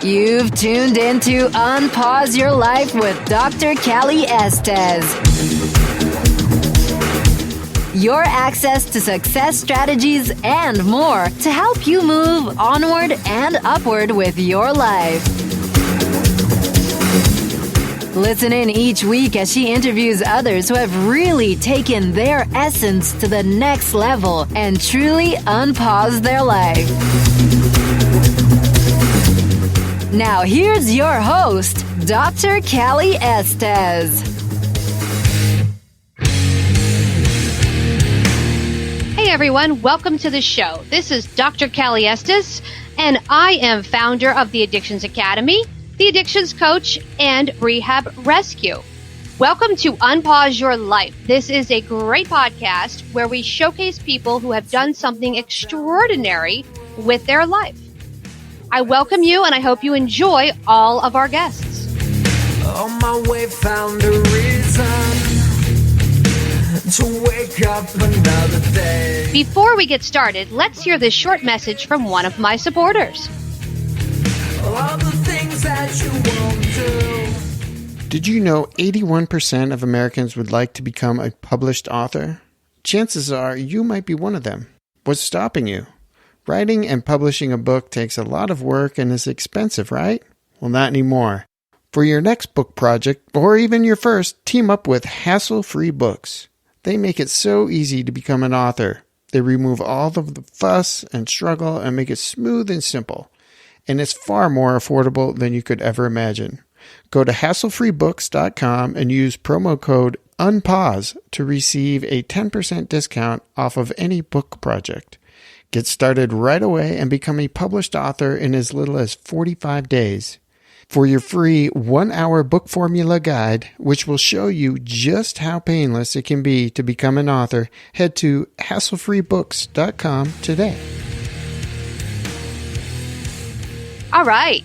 You've tuned into Unpause Your Life with Dr. Callie Estes. Your access to success strategies and more to help you move onward and upward with your life. Listen in each week as she interviews others who have really taken their essence to the next level and truly unpaused their life. Now here's your host, Dr. Callie Estes. Hey everyone, welcome to the show. This is Dr. Callie Estes, and I am founder of the Addictions Academy, the Addictions Coach, and Rehab Rescue. Welcome to Unpause Your Life. This is a great podcast where we showcase people who have done something extraordinary with their life. I welcome you, and I hope you enjoy all of our guests. On my way, found a reason to wake up another day. Before we get started, let's hear this short message from one of my supporters. All the things that you won't do. Did you know 81% of Americans would like to become a published author? Chances are you might be one of them. What's stopping you? Writing and publishing a book takes a lot of work and is expensive, right? Well, not anymore. For your next book project, or even your first, team up with Hassle-Free Books. They make it so easy to become an author. They remove all of the fuss and struggle and make it smooth and simple. And it's far more affordable than you could ever imagine. Go to hasslefreebooks.com and use promo code UNPAUSE to receive a 10% discount off of any book project. Get started right away and become a published author in as little as 45 days. For your free 1-hour book formula guide, which will show you just how painless it can be to become an author, head to hasslefreebooks.com today. All right.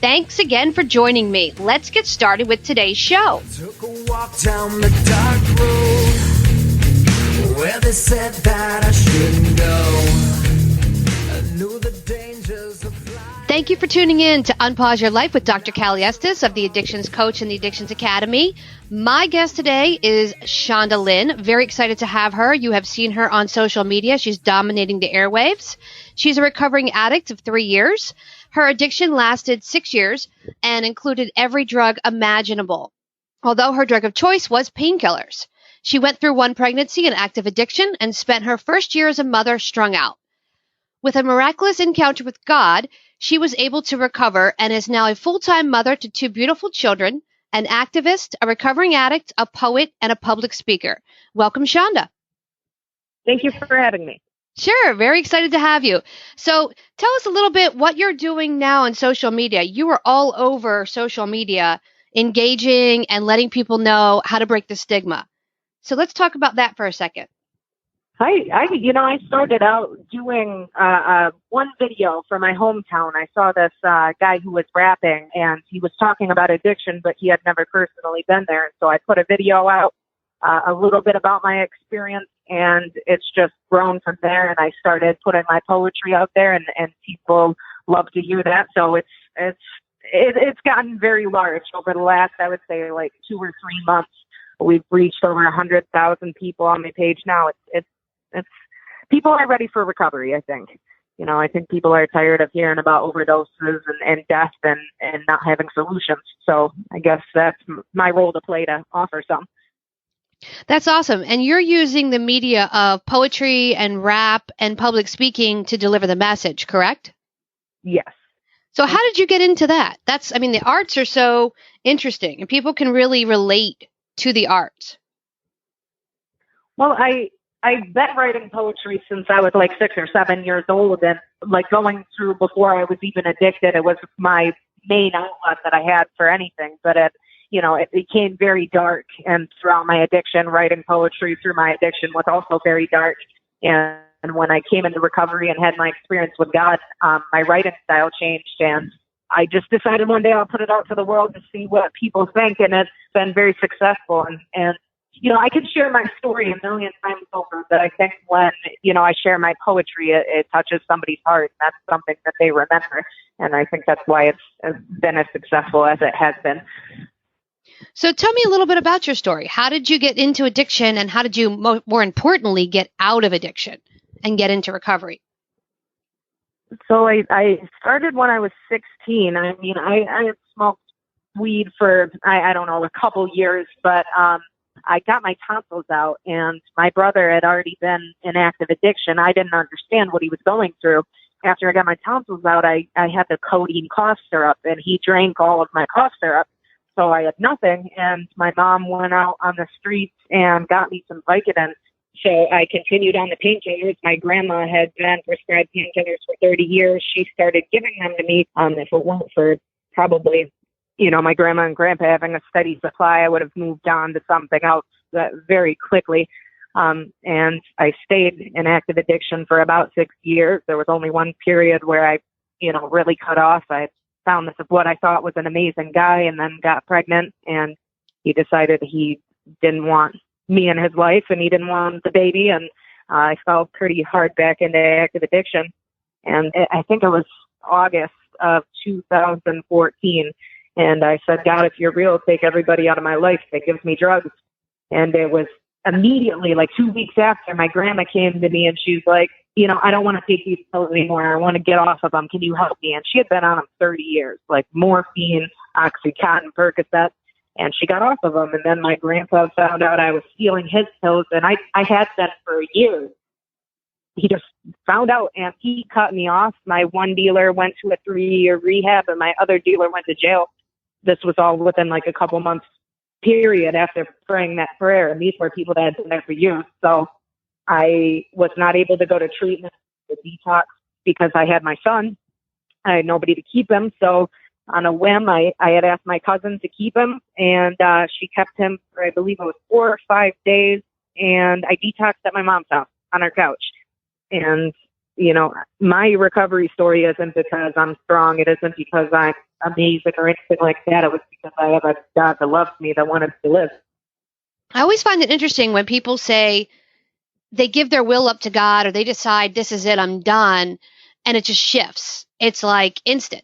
Thanks again for joining me. Let's get started with today's show. Took a walk down the dark road where they said that I shouldn't go. I knew the dangers of life. Thank you for tuning in to Unpause Your Life with Dr. Callie Estes of the Addictions Coach and the Addictions Academy. My guest today is Chanda Lynn. Very excited to have her. You have seen her on social media. She's dominating the airwaves. She's a recovering addict of 3 years. Her addiction lasted 6 years and included every drug imaginable, although her drug of choice was painkillers. She went through 1 pregnancy and active addiction and spent her first year as a mother strung out. With a miraculous encounter with God, she was able to recover and is now a full-time mother to 2 beautiful children, an activist, a recovering addict, a poet, and a public speaker. Welcome, Chanda. Thank you for having me. Sure. Very excited to have you. So tell us a little bit what you're doing now on social media. You are all over social media, engaging and letting people know how to break the stigma. So let's talk about that for a second. I started out doing one video for my hometown. I saw this guy who was rapping, and he was talking about addiction, but he had never personally been there. And so I put a video out, a little bit about my experience, and it's just grown from there. And I started putting my poetry out there, and people love to hear that. So it's gotten very large over the last, I would say, like 2 or 3 months. We've reached over 100,000 people on my page now. It's people are ready for recovery, I think. I think people are tired of hearing about overdoses and death and not having solutions. So I guess that's my role to play to offer some. That's awesome. And you're using the media of poetry and rap and public speaking to deliver the message, correct? Yes. So how did you get into that? The arts are so interesting and people can really relate to the arts. Well, I've been writing poetry since I was like 6 or 7 years old, and like going through before I was even addicted, it was my main outlet that I had for anything. But it became very dark, and throughout my addiction, writing poetry through my addiction was also very dark. And when I came into recovery and had my experience with God, my writing style changed, and I just decided one day I'll put it out to the world to see what people think, and it's been very successful. And I could share my story a million times over, but I think when, I share my poetry, it touches somebody's heart. And that's something that they remember. And I think that's why it's been as successful as it has been. So tell me a little bit about your story. How did you get into addiction, and how did you, more importantly, get out of addiction and get into recovery? So I started when I was 16. I mean, I had smoked weed for, I don't know, a couple years, but I got my tonsils out, and my brother had already been in active addiction. I didn't understand what he was going through. After I got my tonsils out, I had the codeine cough syrup, and he drank all of my cough syrup. So I had nothing, and my mom went out on the streets and got me some Vicodin. So I continued on the painkillers. My grandma had been prescribed painkillers for 30 years. She started giving them to me. If it weren't for probably, my grandma and grandpa having a steady supply, I would have moved on to something else very quickly. And I stayed in active addiction for about 6 years. There was only one period where I, really cut off. I found this of what I thought was an amazing guy, and then got pregnant, and he decided he didn't want me in his life, and he didn't want the baby, and I fell pretty hard back into active addiction. And I think it was August of 2014, and I said, God, if you're real, take everybody out of my life that gives me drugs. And it was immediately, like 2 weeks after, my grandma came to me, and she's like, I don't want to take these pills anymore. I want to get off of them. Can you help me? And she had been on them 30 years, like morphine, Oxycontin, Percocet, and she got off of them. And then my grandpa found out I was stealing his pills, and I had them for years. He just found out, and he cut me off. My one dealer went to a 3-year rehab, and my other dealer went to jail. This was all within like a couple months period after praying that prayer. And these were people that had been there for years. So I was not able to go to treatment with detox because I had my son. I had nobody to keep him. So on a whim, I had asked my cousin to keep him, and she kept him for, I believe it was 4 or 5 days. And I detoxed at my mom's house on her couch. And, my recovery story isn't because I'm strong. It isn't because I'm amazing or anything like that. It was because I have a God that loves me, that wanted to live. I always find it interesting when people say they give their will up to God, or they decide this is it, I'm done, and it just shifts. It's like instant,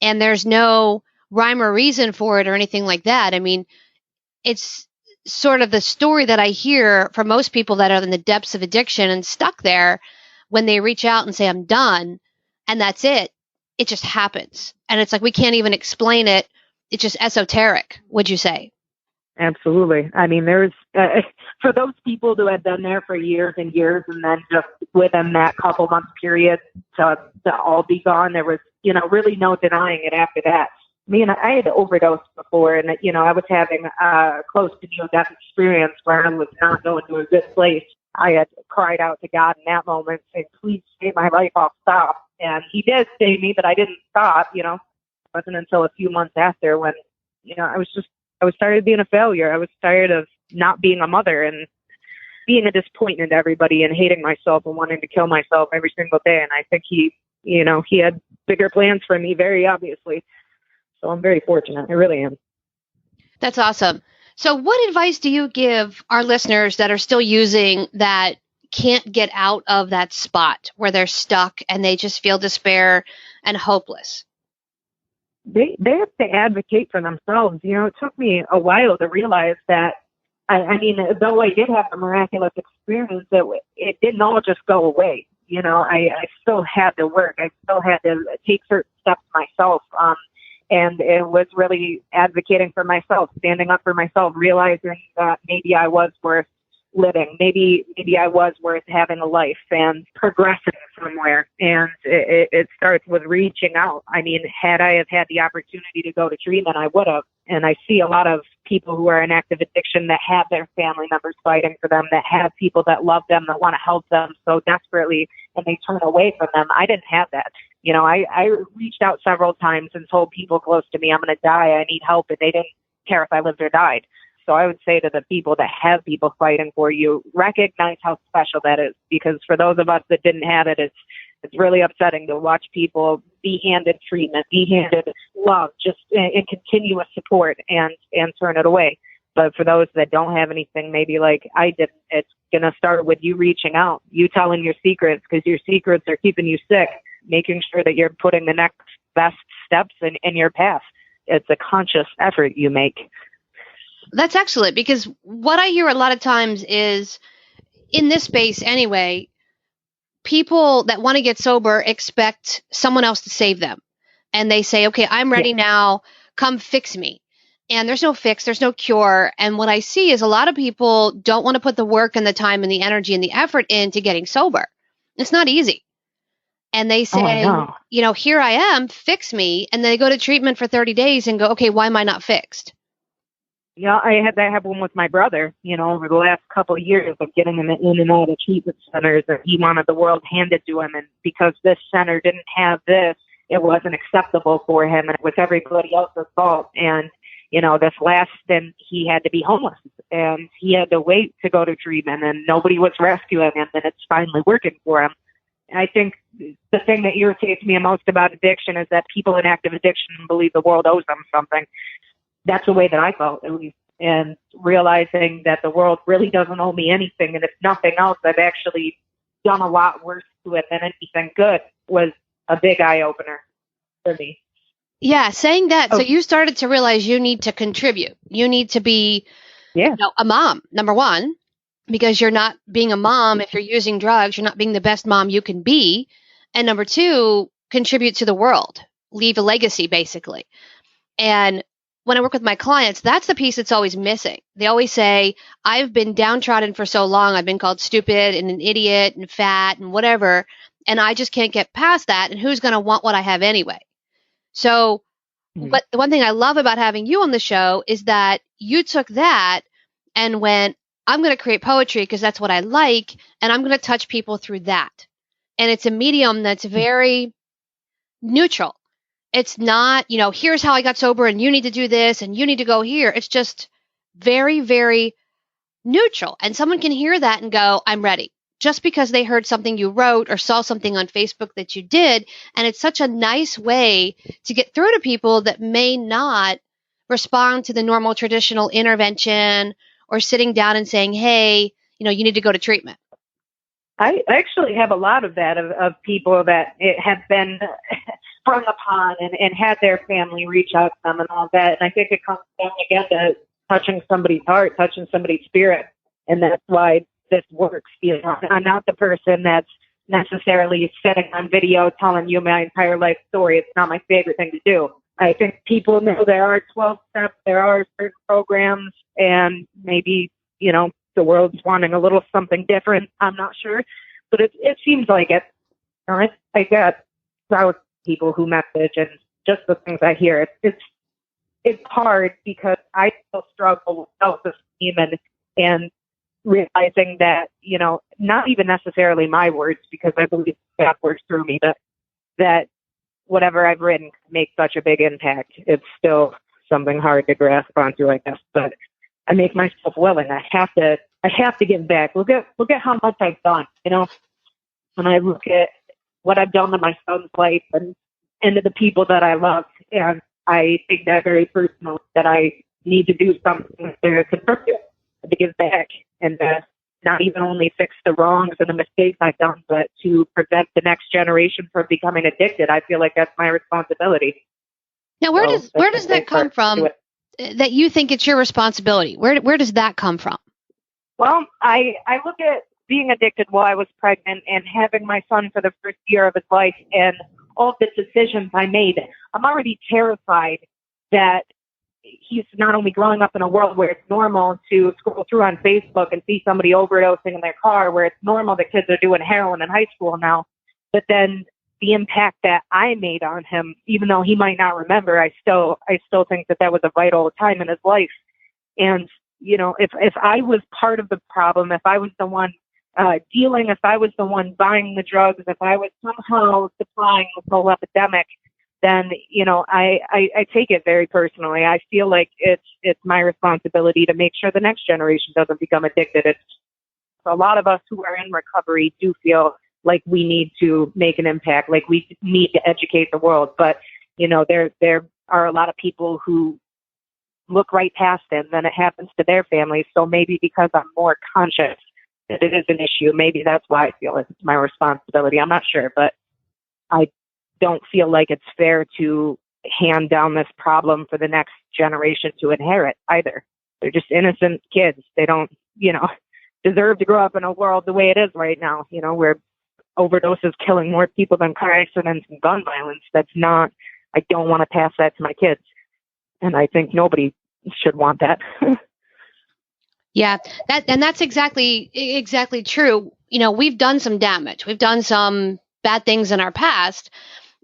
and there's no rhyme or reason for it or anything like that. I mean, it's sort of the story that I hear from most people that are in the depths of addiction and stuck there. When they reach out and say, I'm done, and that's it, it just happens. And it's like, we can't even explain it. It's just esoteric, would you say? Absolutely. I mean, there's, for those people who have been there for years and years, and then just within that couple month period to all be gone, there was, really no denying it after that. I had overdosed before, and, I was having a close to near-death experience where I was not going to a good place. I had cried out to God in that moment, saying, please save my life, I'll stop. And he did save me, but I didn't stop, It wasn't until a few months after when, I was tired of being a failure. I was tired of not being a mother and being a disappointment to everybody and hating myself and wanting to kill myself every single day. And I think he had bigger plans for me, very obviously. So I'm very fortunate. I really am. That's awesome. So what advice do you give our listeners that are still using, that can't get out of that spot where they're stuck and they just feel despair and hopeless? They have to advocate for themselves. It took me a while to realize that, though I did have a miraculous experience, it didn't all just go away. I still had to work. I still had to take certain steps myself. And it was really advocating for myself, standing up for myself, realizing that maybe I was worth living. Maybe I was worth having a life and progressing somewhere. And it starts with reaching out. Had I have had the opportunity to go to treatment, I would have. And I see a lot of people who are in active addiction that have their family members fighting for them, that have people that love them, that want to help them so desperately, and they turn away from them. I didn't have that. I reached out several times and told people close to me, I'm going to die, I need help, and they didn't care if I lived or died. So I would say to the people that have people fighting for you, recognize how special that is, because for those of us that didn't have it, it's really upsetting to watch people be handed treatment, be handed love, just in continuous support and turn it away. But for those that don't have anything, maybe like I did, it's going to start with you reaching out, you telling your secrets, because your secrets are keeping you sick, making sure that you're putting the next best steps in your path. It's a conscious effort you make. That's excellent, because what I hear a lot of times is, in this space anyway, people that want to get sober expect someone else to save them. And they say, okay, I'm ready now, come fix me. And there's no fix, there's no cure. And what I see is a lot of people don't want to put the work and the time and the energy and the effort into getting sober. It's not easy. And they say, here I am, fix me. And they go to treatment for 30 days and go, okay, why am I not fixed? Yeah, I had that happen with my brother, over the last couple of years of getting him in and out of treatment centers. And he wanted the world handed to him. And because this center didn't have this, it wasn't acceptable for him. And it was everybody else's fault. And, this last stint, he had to be homeless. And he had to wait to go to treatment. And nobody was rescuing him. And it's finally working for him. And I think the thing that irritates me most about addiction is that people in active addiction believe the world owes them something. That's the way that I felt, at least. And realizing that the world really doesn't owe me anything. And if nothing else, I've actually done a lot worse to it than anything good was a big eye-opener for me. Yeah, saying that. So you started to realize you need to contribute. You need to be a mom, number one, because you're not being a mom. If you're using drugs, you're not being the best mom you can be. And number two, contribute to the world, leave a legacy, basically. And when I work with my clients, that's the piece that's always missing. They always say, I've been downtrodden for so long. I've been called stupid and an idiot and fat and whatever. And I just can't get past that. And who's going to want what I have anyway? So, but the one thing I love about having you on the show is that you took that and went, I'm going to create poetry because that's what I like. And I'm going to touch people through that. And it's a medium that's very neutral. It's not, here's how I got sober and you need to do this and you need to go here. It's just very, very neutral. And someone can hear that and go, I'm ready. Just because they heard something you wrote or saw something on Facebook that you did. And it's such a nice way to get through to people that may not respond to the normal traditional intervention or sitting down and saying, hey, you need to go to treatment. I actually have a lot of that, of people that have been sprung upon and had their family reach out to them and all that. And I think it comes down again to touching somebody's heart, touching somebody's spirit. And that's why this works. I'm not the person that's necessarily sitting on video telling you my entire life story. It's not my favorite thing to do. I think people know there are 12 steps, there are certain programs, and maybe, the world's wanting a little something different. I'm not sure, but it seems like it. I get thousands of people who message, and just the things I hear. It's hard because I still struggle with self-esteem and realizing that, not even necessarily my words, because I believe God works through me, but that whatever I've written can make such a big impact. It's still something hard to grasp onto, I guess, but I make myself willing. I have to give back. Look at how much I've done, when I look at what I've done to my son's life and to the people that I love. And I take that very personally, that I need to do something to contribute, to give back, and not even only fix the wrongs and the mistakes I've done, but to prevent the next generation from becoming addicted. I feel like that's my responsibility. Now, where does that come from? That you think it's your responsibility? Where does that come from? Well, I look at being addicted while I was pregnant and having my son for the first year of his life and all of the decisions I made. I'm already terrified that he's not only growing up in a world where it's normal to scroll through on Facebook and see somebody overdosing in their car, where it's normal that kids are doing heroin in high school now, but then the impact that I made on him, even though he might not remember, I still think that was a vital time in his life. And, if I was part of the problem, if I was the one dealing, if I was the one buying the drugs, if I was somehow supplying this whole epidemic, then, I take it very personally. I feel like it's my responsibility to make sure the next generation doesn't become addicted. It's a lot of us who are in recovery do feel like we need to make an impact, like we need to educate the world. But, there are a lot of people who look right past it, and then it happens to their families. So maybe because I'm more conscious that it is an issue, maybe that's why I feel like it's my responsibility. I'm not sure, but I don't feel like it's fair to hand down this problem for the next generation to inherit either. They're just innocent kids. They don't, deserve to grow up in a world the way it is right now, where overdoses killing more people than car accidents and gun violence. I don't want to pass that to my kids. And I think nobody should want that. Yeah, that's exactly true. We've done some damage. We've done some bad things in our past,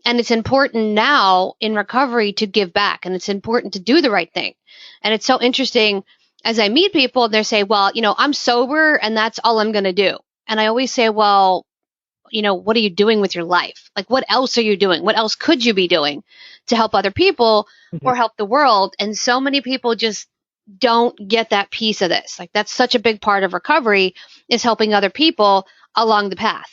and it's important now in recovery to give back, and it's important to do the right thing. And it's so interesting as I meet people, they say, well, I'm sober and that's all I'm going to do. And I always say, well, what are you doing with your life? Like, what else are you doing? What else could you be doing to help other people or help the world? And so many people just don't get that piece of this. Like, that's such a big part of recovery, is helping other people along the path.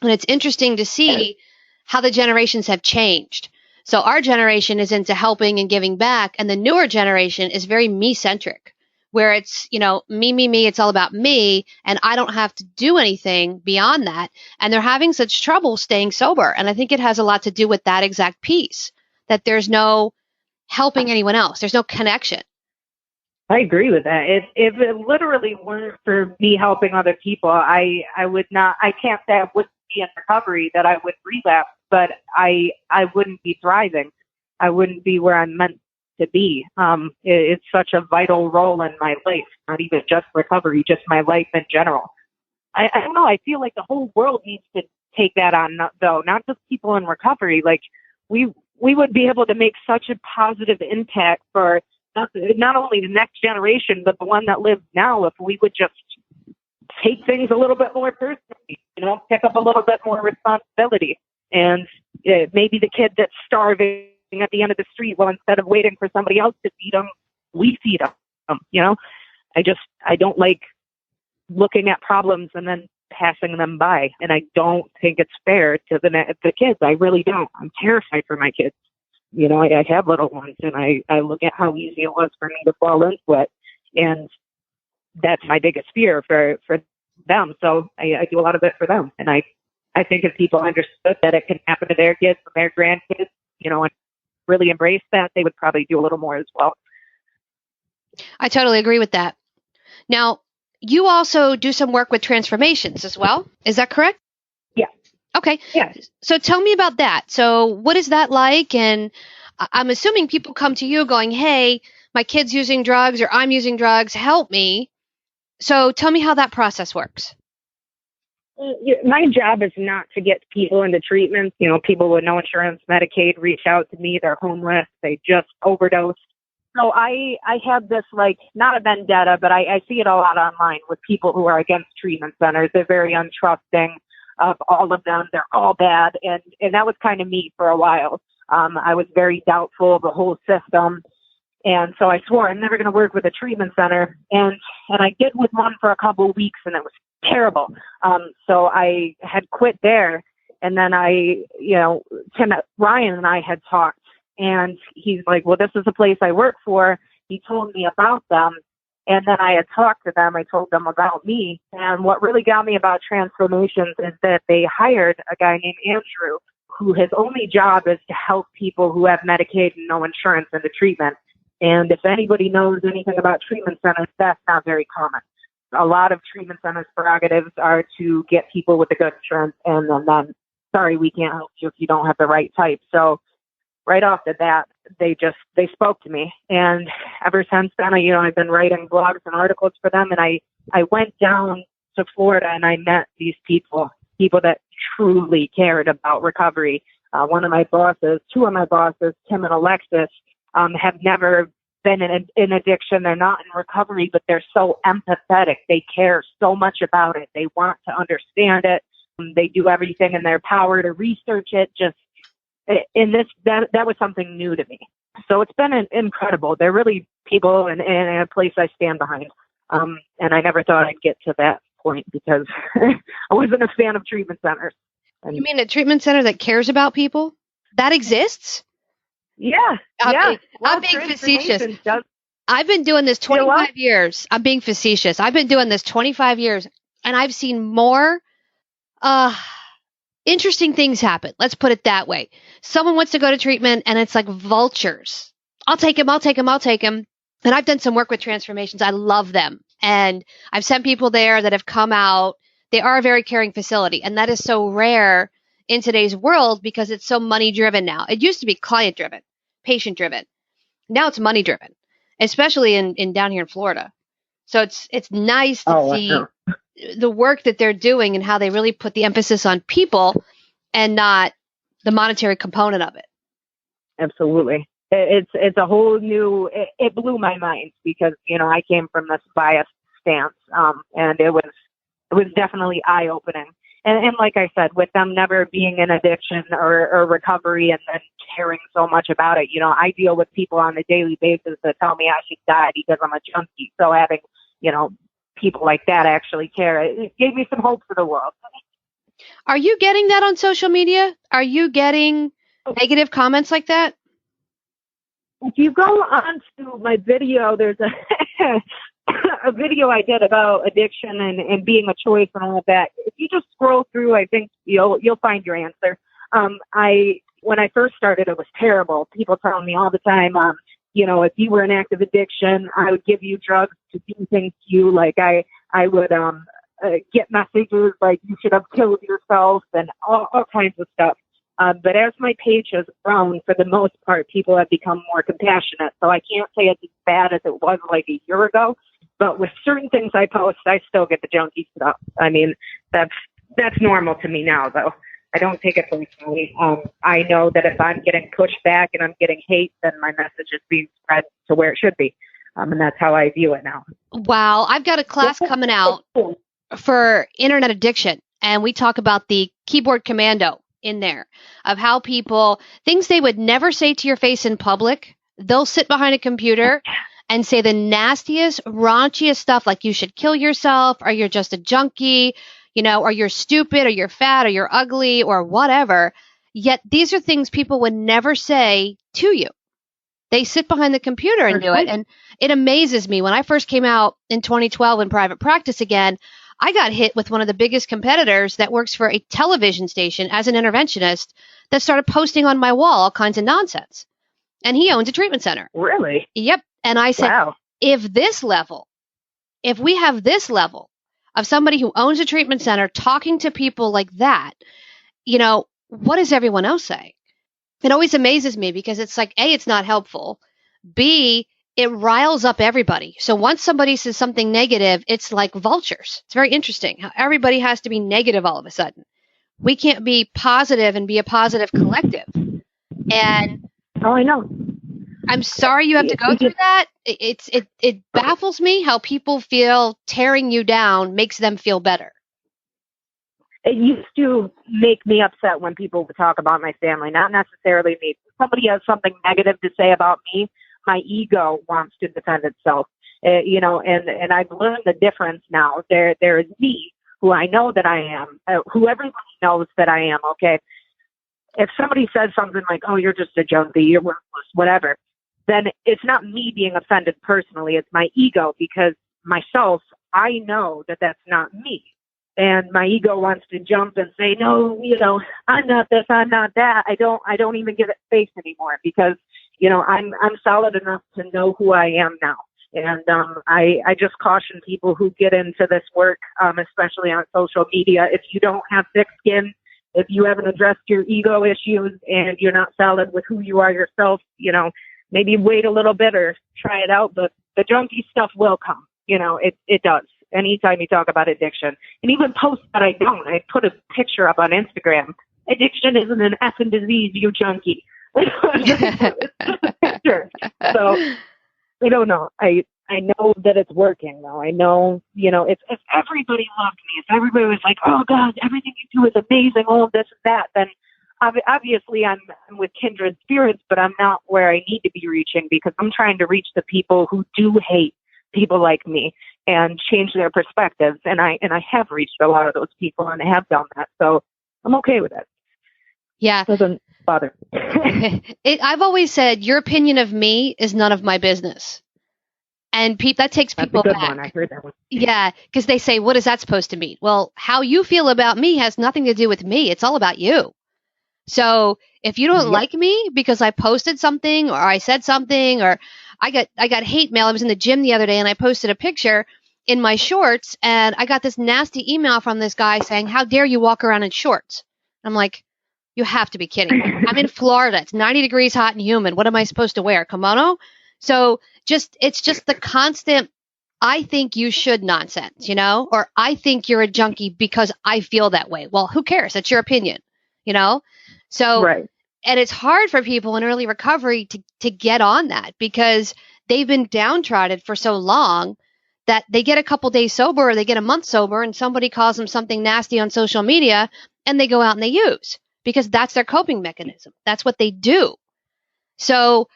And it's interesting to see how the generations have changed. So our generation is into helping and giving back, and the newer generation is very me-centric, where it's, me, it's all about me, and I don't have to do anything beyond that. And they're having such trouble staying sober. And I think it has a lot to do with that exact piece, that there's no helping anyone else. There's no connection. I agree with that. If it literally weren't for me helping other people, I can't say I wouldn't be in recovery, that I would relapse, but I wouldn't be thriving. I wouldn't be where I'm meant to be. It's such a vital role in my life, not even just recovery, just my life in general. I don't know. I feel like the whole world needs to take that on, though, not just people in recovery. Like, we would be able to make such a positive impact for not only the next generation, but the one that lives now, if we would just take things a little bit more personally, pick up a little bit more responsibility. And maybe the kid that's starving at the end of the street, well, instead of waiting for somebody else to feed them, we feed them. I don't like looking at problems and then passing them by. And I don't think it's fair to the kids. I really don't. I'm terrified for my kids. I have little ones, and I look at how easy it was for me to fall into it. And that's my biggest fear for them. So I do a lot of it for them. And I think if people understood that it can happen to their kids and their grandkids, and really embrace that, they would probably do a little more as well. I totally agree with that. Now, you also do some work with transformations as well. Is that correct? Yeah. Okay. Yeah. So tell me about that. So what is that like? And I'm assuming people come to you going, hey, my kid's using drugs or I'm using drugs, help me. So tell me how that process works. My job is not to get people into treatment. People with no insurance, Medicaid, reach out to me. They're homeless. They just overdosed. So I have this, not a vendetta, but I see it a lot online with people who are against treatment centers. They're very untrusting of all of them. They're all bad. And that was kind of me for a while. I was very doubtful of the whole system. And so I swore I'm never going to work with a treatment center. And I did with one for a couple of weeks, and it was terrible. So I had quit there. And then Ryan and I had talked, and he's like, well, this is a place I work for. He told me about them. And then I had talked to them. I told them about me. And what really got me about transformations is that they hired a guy named Andrew, who his only job is to help people who have Medicaid and no insurance into treatment. And if anybody knows anything about treatment centers, that's not very common. A lot of treatment centers' prerogatives are to get people with the good insurance, and then, sorry, we can't help you if you don't have the right type. So right off the bat, they spoke to me. And ever since then, I've been writing blogs and articles for them. And I went down to Florida and I met these people that truly cared about recovery. Two of my bosses, Tim and Alexis, have never been in addiction. They're not in recovery, but they're so empathetic. They care so much about it. They want to understand it. They do everything in their power to research it. That was something new to me. So it's been incredible. They're really people in a place I stand behind. And I never thought I'd get to that point because I wasn't a fan of treatment centers. You mean a treatment center that cares about people? That exists? Yeah. I'm being facetious. I've been doing this You know 25 what? years. I'm being facetious. I've been doing this 25 years, and I've seen more uh, interesting things happen. Let's put it that way. Someone wants to go to treatment, and it's like vultures. I'll take him. I'll take him. I'll take him. And I've done some work with transformations. I love them. And I've sent people there that have come out. They are a very caring facility. And that is so rare in today's world because it's so money driven now. It used to be client driven, patient driven. Now it's money driven, especially in down here in Florida. So it's nice to Oh, I see know. the work that they're doing and how they really put the emphasis on people and not the monetary component of it. Absolutely. It's a whole new. It blew my mind because I came from this biased stance, and it was definitely eye opening. And like I said, with them never being in addiction or recovery and then caring so much about it, I deal with people on a daily basis that tell me I should die because I'm a junkie. So having, people like that actually care, it gave me some hope for the world. Are you getting that on social media? Are you getting negative comments like that? If you go on to my video, there's a a video I did about addiction and being a choice and all of that. If you just scroll through, I think you'll find your answer. When I first started, it was terrible. People telling me all the time, if you were in active addiction, I would give you drugs to do things to you. Like I would get messages like you should have killed yourself and all kinds of stuff. But as my page has grown, for the most part, people have become more compassionate. So I can't say it's as bad as it was like a year ago. But with certain things I post, I still get the junkie stuff. I mean, that's normal to me now, though. I don't take it personally. I know that if I'm getting pushed back and I'm getting hate, then my message is being spread to where it should be. And that's how I view it now. Wow. I've got a class coming out for internet addiction, and we talk about the keyboard commando in there of how people, things they would never say to your face in public, they'll sit behind a computer and say the nastiest, raunchiest stuff like you should kill yourself or you're just a junkie, or you're stupid or you're fat or you're ugly or whatever. Yet these are things people would never say to you. They sit behind the computer and do it. And it amazes me. When I first came out in 2012 in private practice again, I got hit with one of the biggest competitors that works for a television station as an interventionist that started posting on my wall all kinds of nonsense. And he owns a treatment center. Really? Yep. And I said, Wow. if we have this level of somebody who owns a treatment center talking to people like that, what does everyone else say? It always amazes me because it's like, A, it's not helpful. B, it riles up everybody. So once somebody says something negative, it's like vultures. It's very interesting how everybody has to be negative all of a sudden. We can't be positive and be a positive collective. And I know. I'm sorry you have to go through that. It baffles me how people feel tearing you down makes them feel better. It used to make me upset when people would talk about my family, not necessarily me. If somebody has something negative to say about me, my ego wants to defend itself. And I've learned the difference now. There is me, who I know that I am, who everybody knows that I am, okay? If somebody says something like, oh, you're just a junkie, you're worthless, whatever, then it's not me being offended personally. It's my ego, because myself, I know that that's not me. And my ego wants to jump and say, no, I'm not this, I'm not that. I don't even give it face anymore because, I'm solid enough to know who I am now. And I just caution people who get into this work, especially on social media, if you don't have thick skin, if you haven't addressed your ego issues and you're not solid with who you are yourself, maybe wait a little bit or try it out. But the junkie stuff will come. It does. Anytime you talk about addiction, and even posts that I don't, I put a picture up on Instagram. Addiction isn't an effing disease, you junkie. It's just a picture. So I don't know. I know that it's working though. I know, if everybody loved me, if everybody was like, oh God, everything you do is amazing, all of this and that, then obviously I'm with kindred spirits, but I'm not where I need to be reaching, because I'm trying to reach the people who do hate people like me and change their perspectives. And I have reached a lot of those people and I have done that. So I'm okay with it. Yeah. It doesn't bother. I've always said your opinion of me is none of my business. And that takes That's a people good back. one. I heard that one. Yeah, because they say, what is that supposed to mean? Well, how you feel about me has nothing to do with me. It's all about you. So if you don't Yep. like me because I posted something or I said something or I got hate mail. I was in the gym the other day and I posted a picture in my shorts and I got this nasty email from this guy saying, how dare you walk around in shorts? I'm like, you have to be kidding me. I'm in Florida. It's 90 degrees hot and humid. What am I supposed to wear? Kimono? So it's just the constant, I think you should nonsense, or I think you're a junkie because I feel that way. Well, who cares? That's your opinion, you know? So, Right. and it's hard for people in early recovery to get on that because they've been downtrodden for so long that they get a couple days sober or they get a month sober and somebody calls them something nasty on social media and they go out and they use because that's their coping mechanism. That's what they do. So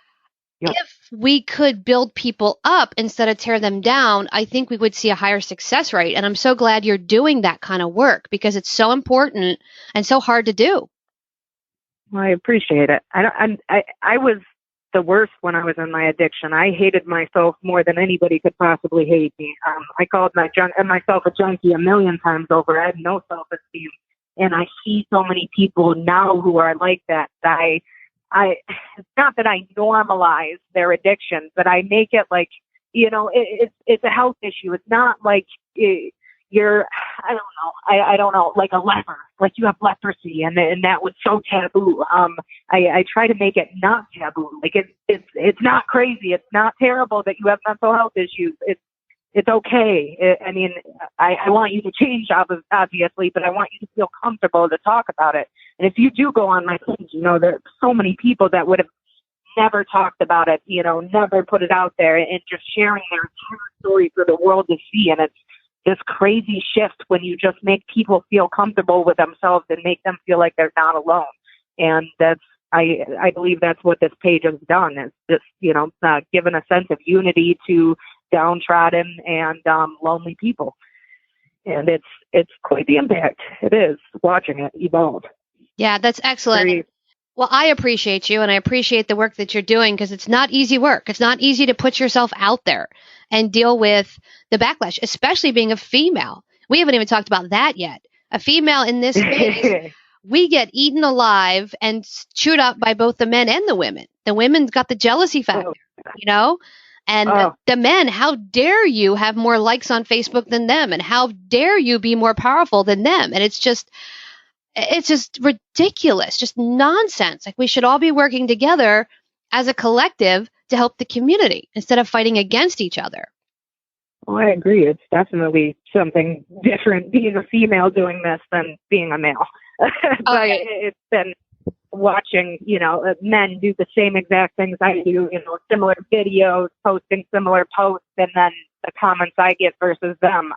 Yep. if we could build people up instead of tear them down, I think we would see a higher success rate. And I'm so glad you're doing that kind of work because it's so important and so hard to do. Well, I appreciate it. I was the worst when I was in my addiction. I hated myself more than anybody could possibly hate me. I called myself a junkie a million times over. I had no self-esteem. And I see so many people now who are like that. It's not that I normalize their addiction, but I make it like, it's a health issue. It's not like you're, I don't know, like a leper, like you have leprosy and that was so taboo. I try to make it not taboo. Like it's not crazy. It's not terrible that you have mental health issues. It's okay. I want you to change, obviously, but I want you to feel comfortable to talk about it. And if you do go on my page, there are so many people that would have never talked about it, never put it out there and just sharing their entire story for the world to see. And it's this crazy shift when you just make people feel comfortable with themselves and make them feel like they're not alone. And I believe that's what this page has done is just, given a sense of unity to downtrodden and lonely people. And it's quite the impact. It is watching it evolve. Yeah, that's excellent. Well, I appreciate you and I appreciate the work that you're doing because it's not easy work. It's not easy to put yourself out there and deal with the backlash, especially being a female. We haven't even talked about that yet. A female in this space, we get eaten alive and chewed up by both the men and the women. The women's got the jealousy factor, And the men, how dare you have more likes on Facebook than them? And how dare you be more powerful than them? And it's just ridiculous, just nonsense. Like we should all be working together as a collective to help the community instead of fighting against each other. Well, I agree. It's definitely something different being a female doing this than being a male. But it's been watching, men do the same exact things I do, similar videos, posting similar posts, and then the comments I get versus them.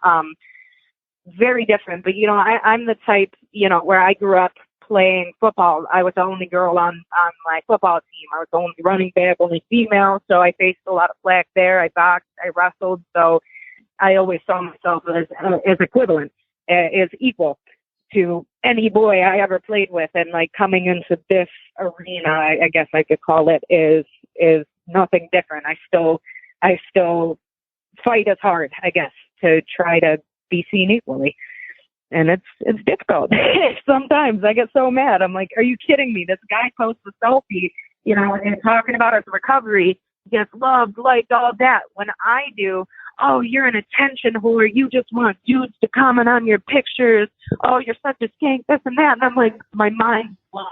Very different. But, I'm the type, where I grew up playing football. I was the only girl on my football team. I was the only running back, only female. So I faced a lot of flack there. I boxed, I wrestled. So I always saw myself as equivalent, as equal to any boy I ever played with. And like coming into this arena, I guess I could call it, is nothing different. I still fight as hard, I guess, to try to be seen equally. And it's difficult. Sometimes I get so mad. I'm like, are you kidding me? This guy posts a selfie, and talking about his recovery, gets loved, liked, all that. When I do, oh, you're an attention whore. You just want dudes to comment on your pictures. Oh, you're such a skank, this and that. And I'm like, my mind's blown.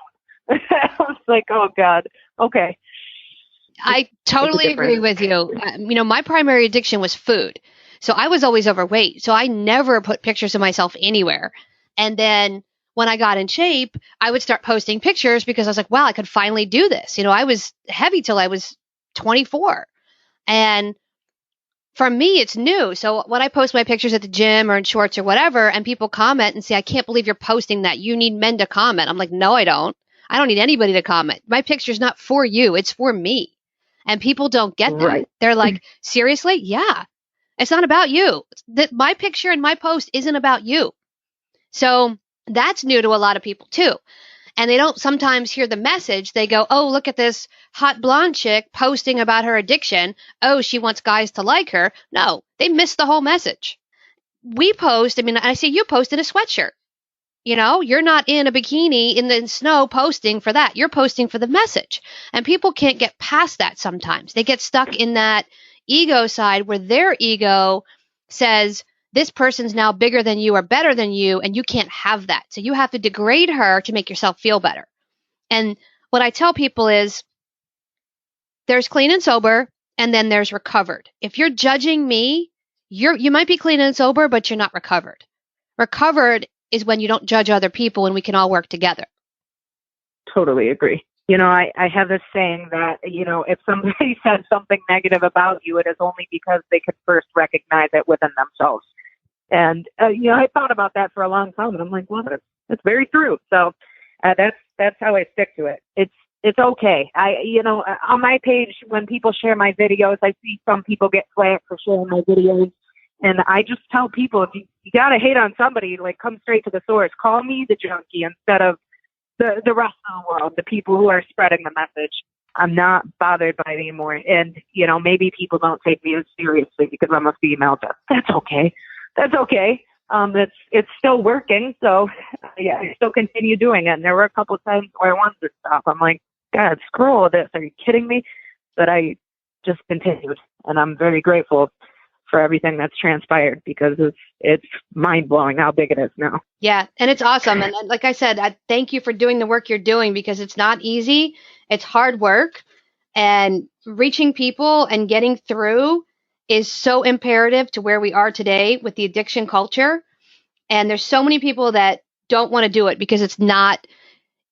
I was like, oh, God. Okay. I totally agree with you. My primary addiction was food. So I was always overweight. So I never put pictures of myself anywhere. And then when I got in shape, I would start posting pictures because I was like, wow, I could finally do this. I was heavy till I was 24. And for me, it's new. So when I post my pictures at the gym or in shorts or whatever, and people comment and say, I can't believe you're posting that. You need men to comment. I'm like, no, I don't. I don't need anybody to comment. My picture's not for you. It's for me. And people don't get that. Right. They're like, seriously? Yeah. It's not about you. My picture and my post isn't about you. So that's new to a lot of people too. and they don't sometimes hear the message. They go, oh, look at this hot blonde chick posting about her addiction. Oh, she wants guys to like her. No, they miss the whole message. We post, I see you post in a sweatshirt. You're not in a bikini in the snow posting for that. You're posting for the message. And people can't get past that sometimes. They get stuck in that ego side where their ego says, this person's now bigger than you or better than you, and you can't have that. So you have to degrade her to make yourself feel better. And what I tell people is there's clean and sober, and then there's recovered. If you're judging me, you might be clean and sober, but you're not recovered. Recovered is when you don't judge other people and we can all work together. Totally agree. I have this saying that, if somebody says something negative about you, it is only because they could first recognize it within themselves. And, I thought about that for a long time, and I'm like, well, that's very true. So that's how I stick to it. It's okay. On my page, when people share my videos, I see some people get flack for sharing my videos. And I just tell people, if you got to hate on somebody, like, come straight to the source. Call me the junkie instead of the rest of the world, the people who are spreading the message. I'm not bothered by it anymore. And, maybe people don't take me as seriously because I'm a female. That's okay. That's okay. It's still working. So, yeah, I still continue doing it. And there were a couple of times where I wanted to stop. I'm like, God, screw all this. Are you kidding me? But I just continued. And I'm very grateful for everything that's transpired because it's mind-blowing how big it is now. Yeah, and it's awesome. And like I said, I thank you for doing the work you're doing because it's not easy. It's hard work. And reaching people and getting through is so imperative to where we are today with the addiction culture. And there's so many people that don't want to do it because it's not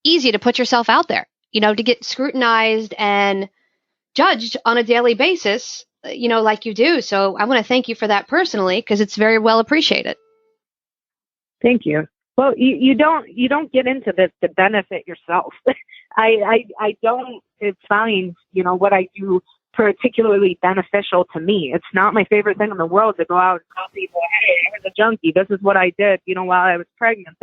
easy to put yourself out there, to get scrutinized and judged on a daily basis, like you do. So I want to thank you for that personally, because it's very well appreciated. Thank you. Well, you don't get into this to benefit yourself. I don't find, what I do particularly beneficial to me. It's not my favorite thing in the world to go out and tell people, hey, I was a junkie. This is what I did, while I was pregnant.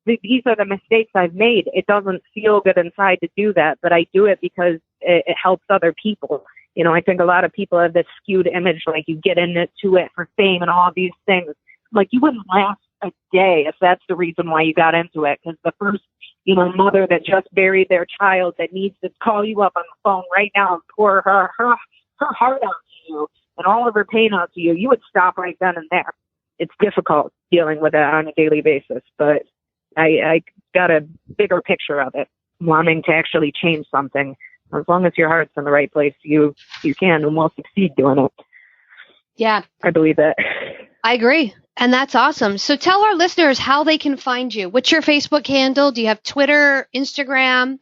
These are the mistakes I've made. It doesn't feel good inside to do that, but I do it because it helps other people. I think a lot of people have this skewed image, like you get into it for fame and all these things. Like, you wouldn't last a day if that's the reason why you got into it. Because the first, mother that just buried their child that needs to call you up on the phone right now and pour her heart out to you and all of her pain out to you, you would stop right then and there. It's difficult dealing with it on a daily basis, but I got a bigger picture of it, wanting to actually change something. As long as your heart's in the right place, you can and will succeed doing it. Yeah. I believe that. I agree. And that's awesome. So tell our listeners how they can find you. What's your Facebook handle? Do you have Twitter, Instagram?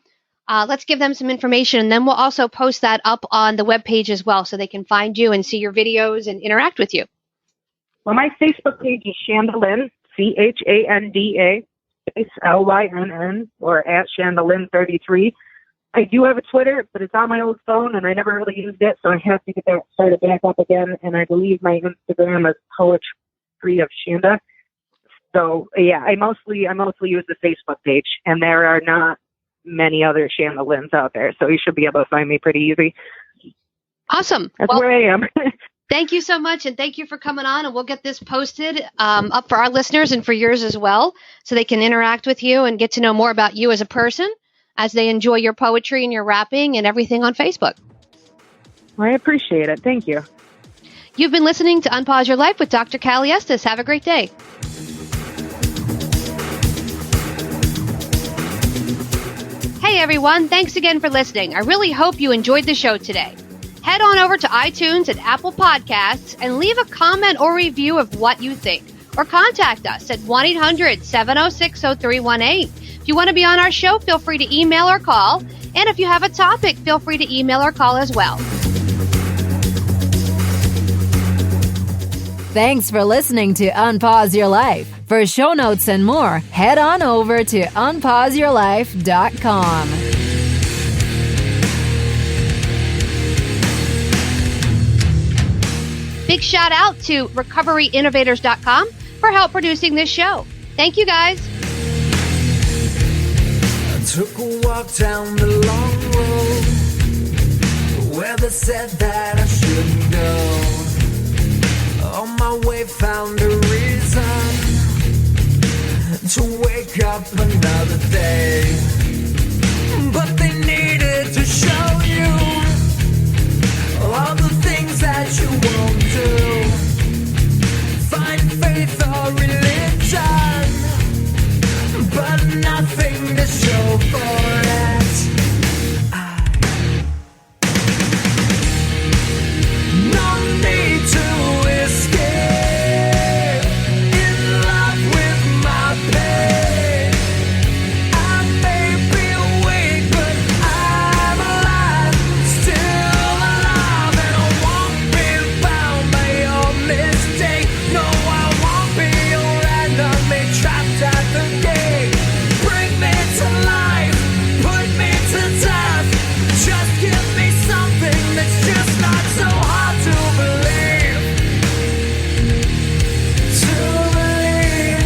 Let's give them some information. And then we'll also post that up on the webpage as well so they can find you and see your videos and interact with you. Well, my Facebook page is Chanda Lynn, CHANDA, LYNN, or at Chanda Lynn 33. I do have a Twitter, but it's on my old phone, and I never really used it, so I have to get that started back up again. And I believe my Instagram is Poetry of Chanda. So yeah, I mostly use the Facebook page, and there are not many other Chanda Lynns out there, so you should be able to find me pretty easy. Awesome. That's where I am. Thank you so much, and thank you for coming on, and we'll get this posted up for our listeners and for yours as well, so they can interact with you and get to know more about you as a person as they enjoy your poetry and your rapping and everything on Facebook. I appreciate it. Thank you. You've been listening to Unpause Your Life with Dr. Callie Estes. Have a great day. Hey, everyone. Thanks again for listening. I really hope you enjoyed the show today. Head on over to iTunes and Apple Podcasts and leave a comment or review of what you think. Or contact us at 1-800-706-0318. If you want to be on our show, feel free to email or call. And if you have a topic, feel free to email or call as well. Thanks for listening to Unpause Your Life. For show notes and more, head on over to unpauseyourlife.com. Big shout out to recoveryinnovators.com for help producing this show. Thank you, guys. took a walk down the long road where they said that I shouldn't go. On my way found a reason to wake up another day. But they needed to show you all the things that you won't do. Find faith or religion, but nothing to show for it. No need to escape, in love with my pain. I may be awake, but I'm alive, still alive, and I won't be bound by your mistake. No, I won't be your enemy, trapped at the gate. Bring me to life, put me to death. Just give me something that's just not so hard to believe. To believe.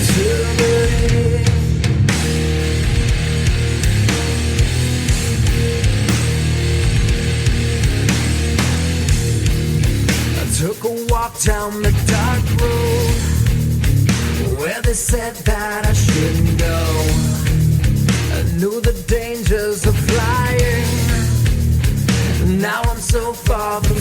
To believe. I took a walk down the dark road where they said that I shouldn't go. I knew the dangers of flying. Now I'm so far from